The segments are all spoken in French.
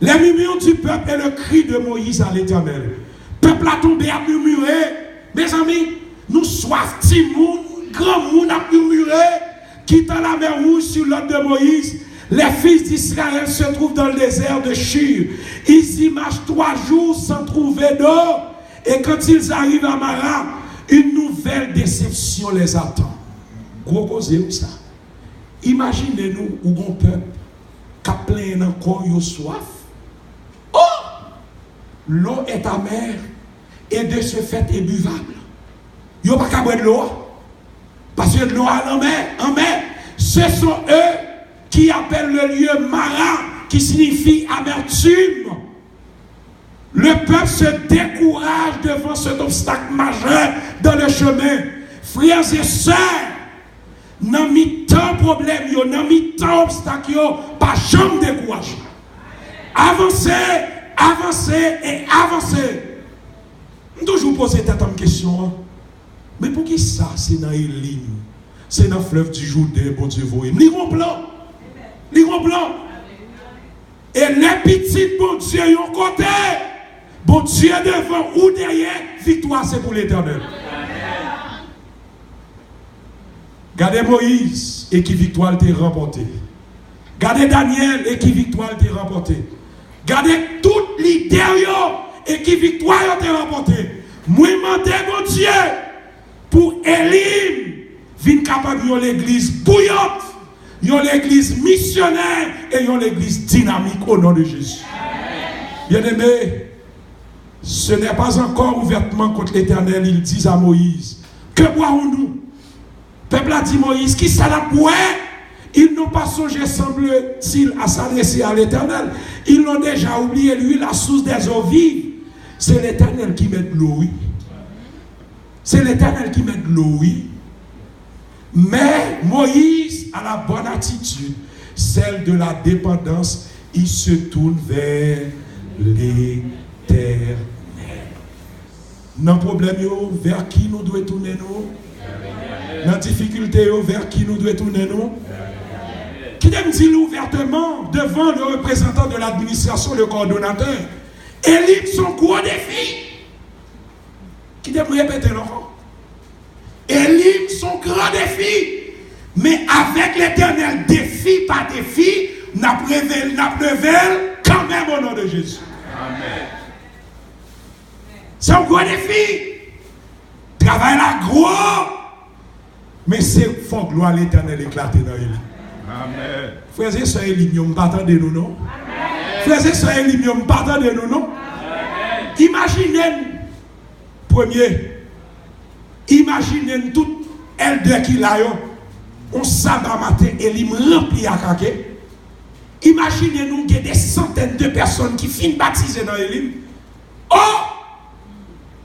Les murmures du peuple et le cri de Moïse à l'Éternel. Le peuple a tombé à murmurer. Mes amis, nous soif, petit monde, grand monde a murmuré, quittant la mer Rouge sur l'ordre de Moïse. Les fils d'Israël se trouvent dans le désert de Shur. Ils y marchent 3 jours sans trouver d'eau. Et quand ils arrivent à Mara, une nouvelle déception les attend. Gros cause où ça? Imaginez-nous où un peuple qui a plein encore de soif. Oh! L'eau est amère et de ce fait est buvable. Il n'y a pas qu'à boire de l'eau. Parce que de l'eau en mer. Ce sont eux qui appellent le lieu Mara, qui signifie amertume. Le peuple se décourage devant cet obstacle majeur dans le chemin. Frères et sœurs, dans mi-temps problème, dans mi-temps obstacle, pas jamais découragé. Avancez, avancez et avancez. Je toujours poser cette question. Mais pour qui ça, c'est dans Élim, c'est dans le fleuve du Jourdain, bon Dieu, vous voyez. Liron blanc. Et les petits, bon Dieu, ils ont côté. Bon Dieu devant ou derrière, victoire c'est pour l'Éternel. Gardez Moïse et qui victoire t'est remporté. Gardez Daniel et qui victoire t'est remporté. Gardez toutes les derrière et qui victoire t'est remporté. Moi demandez mon Dieu pour Élim vin capable de l'église bouillante, l'église missionnaire et l'église dynamique au nom de Jésus. Bien-aimés, ce n'est pas encore ouvertement contre l'Éternel, ils disent à Moïse, que boirons-nous? Le peuple a dit Moïse, qui ça la boit? Ils n'ont pas songé, semble-t-il, à s'adresser à l'Éternel. Ils l'ont déjà oublié, lui, la source des eaux vives. C'est l'Éternel qui met de l'eau, oui. C'est l'Éternel qui met de l'eau, oui. Mais Moïse a la bonne attitude, celle de la dépendance. Il se tourne vers l'Éternel. Dans le problème, vers qui nous devons tourner nous? Dans la difficulté, vers qui nous devons tourner nous? Qui me dit ouvertement devant le représentant de l'administration, le coordonnateur, Élim son gros défi. Qui me répéter l'enfant? Élim son grand défi. Mais avec l'Éternel, défi par défi, n'a prévèle quand même au nom de Jésus. Amen. C'est un gros défi. Travail là gros. Mais c'est faut gloire à l'Éternel éclater dans Élim. Amen. Frères et sœurs, Élim, vous ne m'attendez nous, non? Frères et sœurs, Élim, vous ne m'attendez nous, non? Imaginez, premier, imaginez tout elder qui l'a, on sabbat matin, Élim rempli à caquet. Imaginez-nous qu'il y a des centaines de personnes qui finissent baptisées dans Élim. Oh!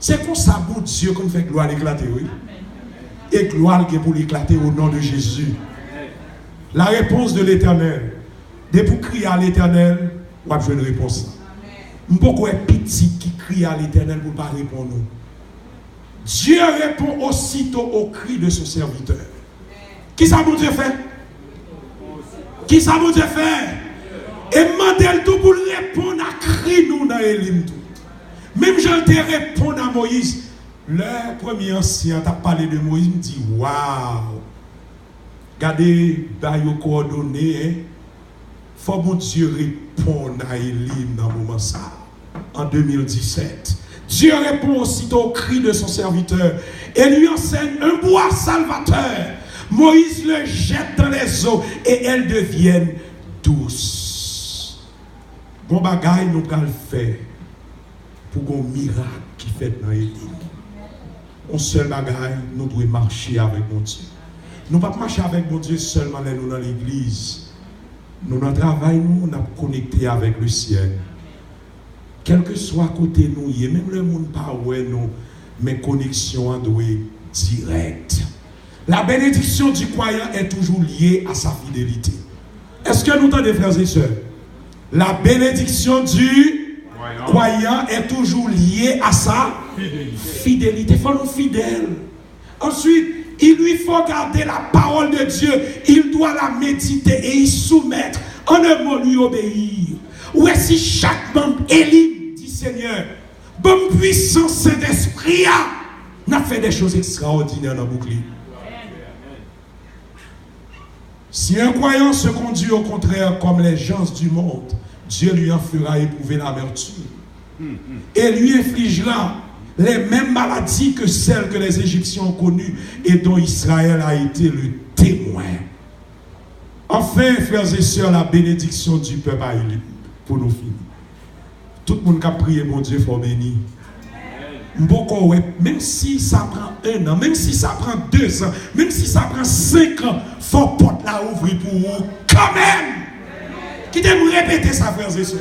C'est comme ça, bon Dieu, qu'on fait gloire l'éclater, oui. Et gloire qui est pour l'éclater au nom de Jésus. La réponse de l'Éternel. Dès pour crier à l'Éternel, on va jouer une réponse. Beaucoup est petit qui crie à l'Éternel pour ne pas répondre. Dieu répond aussitôt au cri de son serviteur. Qui ça mon Dieu fait? Qui ça mon Dieu fait? Et demandez tout pour répondre à cri nous dans Élim tout. Même je te réponds à Moïse. Le premier ancien t'a parlé de Moïse, me dit waouh. Regardez, d'ailleurs coordonné, faut mon Dieu répondre à Élim dans le moment ça. En 2017. Dieu répond aussitôt au cri de son serviteur et lui enseigne un bois salvateur. Moïse le jette dans les eaux et elles deviennent douces. Bon bagaille nous allons faire pour un miracle qui fait dans Élim. On seul bagaille, nous devons marcher avec mon Dieu. Nous ne pouvons pas marcher avec mon Dieu seulement nous dans l'église. Nous, dans le travail, nous sommes connectés avec le ciel. Quel que soit côté nous, même le monde pas ouais nous, mais connexion doit être directe. La bénédiction du croyant est toujours liée à sa fidélité. Est-ce que nous entendez, frères et sœurs? La bénédiction du croyant est toujours liée à sa fidélité. Il faut nous fidèles. Ensuite, il lui faut garder la parole de Dieu. Il doit la méditer et y soumettre. En un mot, lui obéir. Ou est si chaque membre élit, dit Seigneur, bonne puissance Saint-Esprit n'a fait des choses extraordinaires dans le bouclier. Si un croyant se conduit au contraire comme les gens du monde, Dieu lui en fera éprouver l'amertume et lui infligera les mêmes maladies que celles que les Égyptiens ont connues et dont Israël a été le témoin. Enfin, frères et sœurs, la bénédiction du peuple a élu pour nous finir. Tout le monde qui a prié, mon Dieu, il faut bénir. Même si ça prend 1 an, même si ça prend 2 ans, même si ça prend 5 ans, il faut porte la ouvrir pour vous quand même. Qui t'aime répéter ça, frères et sœurs?